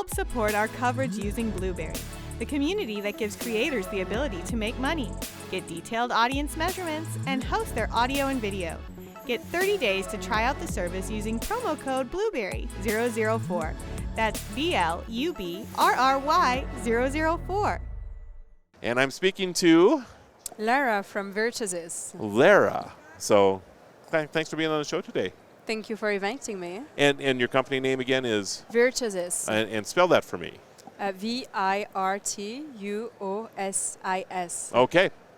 Help support our coverage using Blueberry, the community that gives creators the ability to make money, get detailed audience measurements, and host their audio and video. Get 30 days to try out the service using promo code Blueberry004. That's BLUBRRY004. And I'm speaking to Lara from Virtuosis. Lara. So thanks for being on the show today. Thank you for inviting me. And your company name again is? Virtuosis. And spell that for me. Virtuosis.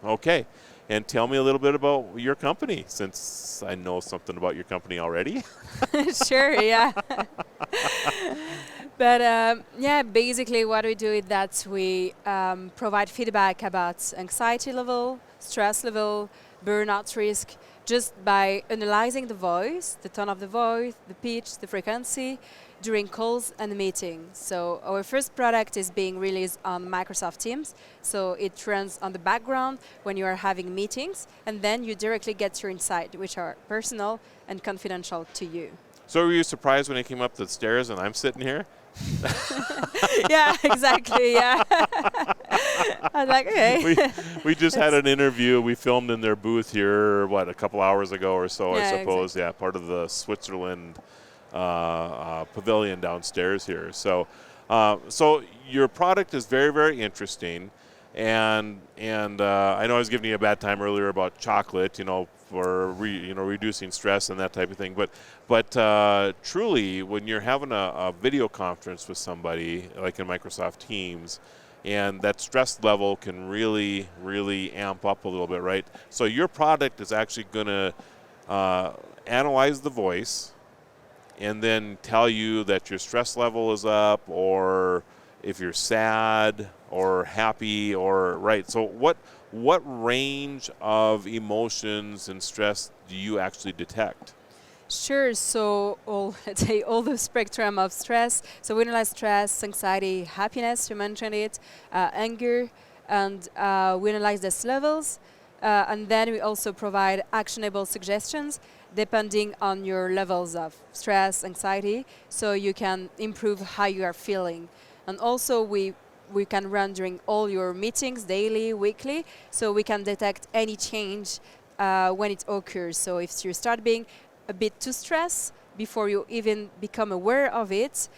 Okay. And tell me a little bit about your company, since I know something about your company already. Sure, yeah. But basically what we do is that we provide feedback about anxiety level, stress level, burnout risk, just by analyzing the voice, the tone of the voice, the pitch, the frequency, during calls and meetings. So our first product is being released on Microsoft Teams. So it runs on the background when you are having meetings, and then you directly get your insight, which are personal and confidential to you. So were you surprised when you came up the stairs and I'm sitting here? Yeah, exactly, yeah. I was like, okay. We just had an interview. We filmed in their booth here, a couple hours ago or so, I suppose. Exactly. Yeah, part of the Switzerland pavilion downstairs here. So your product is very, very interesting. And I know I was giving you a bad time earlier about chocolate, for reducing stress and that type of thing. But truly, when you're having a video conference with somebody, like in Microsoft Teams, and that stress level can really, really amp up a little bit, right? So your product is actually going to analyze the voice and then tell you that your stress level is up, or if you're sad or happy, or right. So what range of emotions and stress do you actually detect? Sure. So all the spectrum of stress. So we analyze stress, anxiety, happiness, you mentioned it, anger, and we analyze these levels. And then we also provide actionable suggestions depending on your levels of stress, anxiety, so you can improve how you are feeling. And also we can run during all your meetings, daily, weekly, so we can detect any change when it occurs. So if you start being a bit too stressed before you even become aware of it,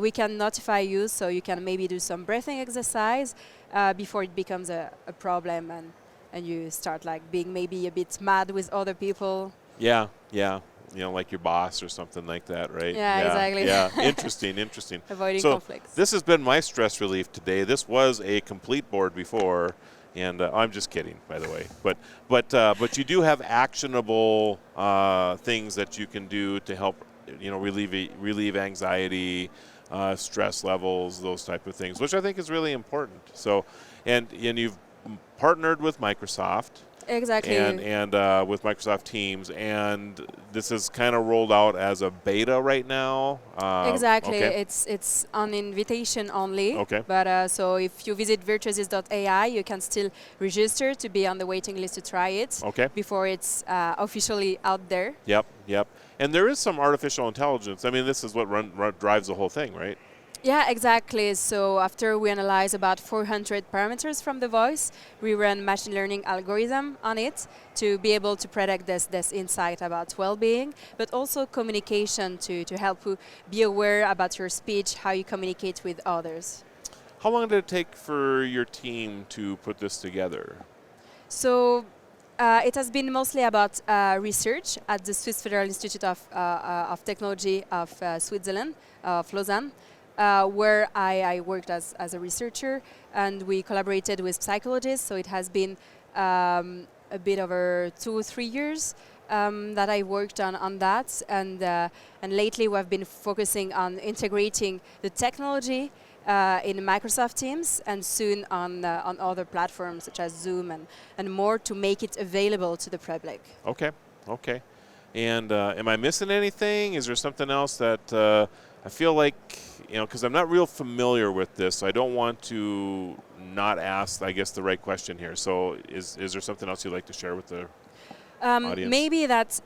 we can notify you, so you can maybe do some breathing exercise before it becomes a problem and you start being maybe a bit mad with other people. Yeah. Like your boss or something like that, right? Yeah, exactly. Yeah, interesting. Avoiding conflicts. This has been my stress relief today. This was a complete board before, and I'm just kidding, by the way. But you do have actionable things that you can do to help, relieve anxiety, stress levels, those type of things, which I think is really important. So, and you've partnered with Microsoft. Exactly. And with Microsoft Teams, and this is kind of rolled out as a beta right now. Exactly. Okay. It's on invitation only. Okay. But so if you visit virtuosis.ai, you can still register to be on the waiting list to try it. Okay. Before it's officially out there. Yep. And there is some artificial intelligence. I mean, this is what drives the whole thing, right? Yeah, exactly. So after we analyze about 400 parameters from the voice, we run machine learning algorithm on it to be able to predict this insight about well-being, but also communication to help you be aware about your speech, how you communicate with others. How long did it take for your team to put this together? So it has been mostly about research at the Swiss Federal Institute of Technology of Switzerland, of Lausanne. Where I worked as a researcher, and we collaborated with psychologists. So it has been a bit over 2 or 3 years that I worked on that, and lately we have been focusing on integrating the technology in Microsoft Teams, and soon on other platforms such as Zoom and more, to make it available to the public. Okay. And am I missing anything? Is there something else that I feel like, because I'm not real familiar with this, so I don't want to not ask, I guess, the right question here. So is there something else you'd like to share with the audience? Maybe that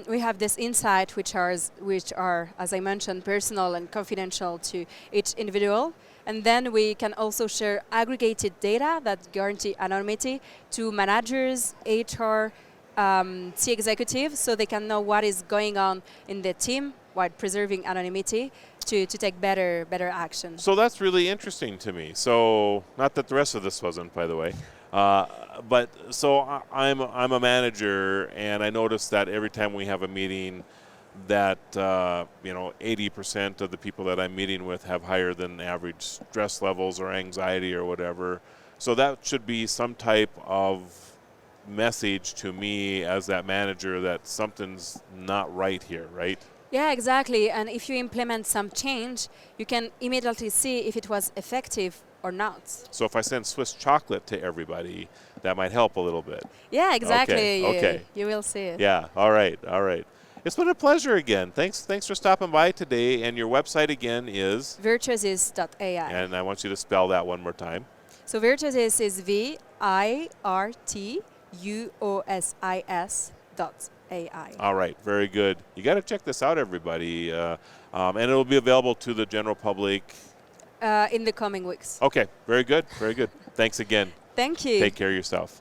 we have this insight, which are, as I mentioned, personal and confidential to each individual. And then we can also share aggregated data that guarantee anonymity to managers, HR, C executives, so they can know what is going on in the team while preserving anonymity to take better action. So that's really interesting to me. So not that the rest of this wasn't, by the way. But so I'm a manager, and I noticed that every time we have a meeting, that 80% of the people that I'm meeting with have higher than average stress levels or anxiety or whatever. So that should be some type of message to me as that manager that something's not right here, right? Yeah, exactly. And if you implement some change, you can immediately see if it was effective or not. So if I send Swiss chocolate to everybody, that might help a little bit. Yeah, exactly. Okay. You will see it. Yeah. All right. It's been a pleasure again. Thanks for stopping by today. And your website again is Virtuosis.ai. And I want you to spell that one more time. So Virtuosis is VIRTUOSIS.ai. All right. Very good. You got to check this out, everybody. And it'll be available to the general public In the coming weeks. Okay. Very good. Thanks again. Thank you. Take care of yourself.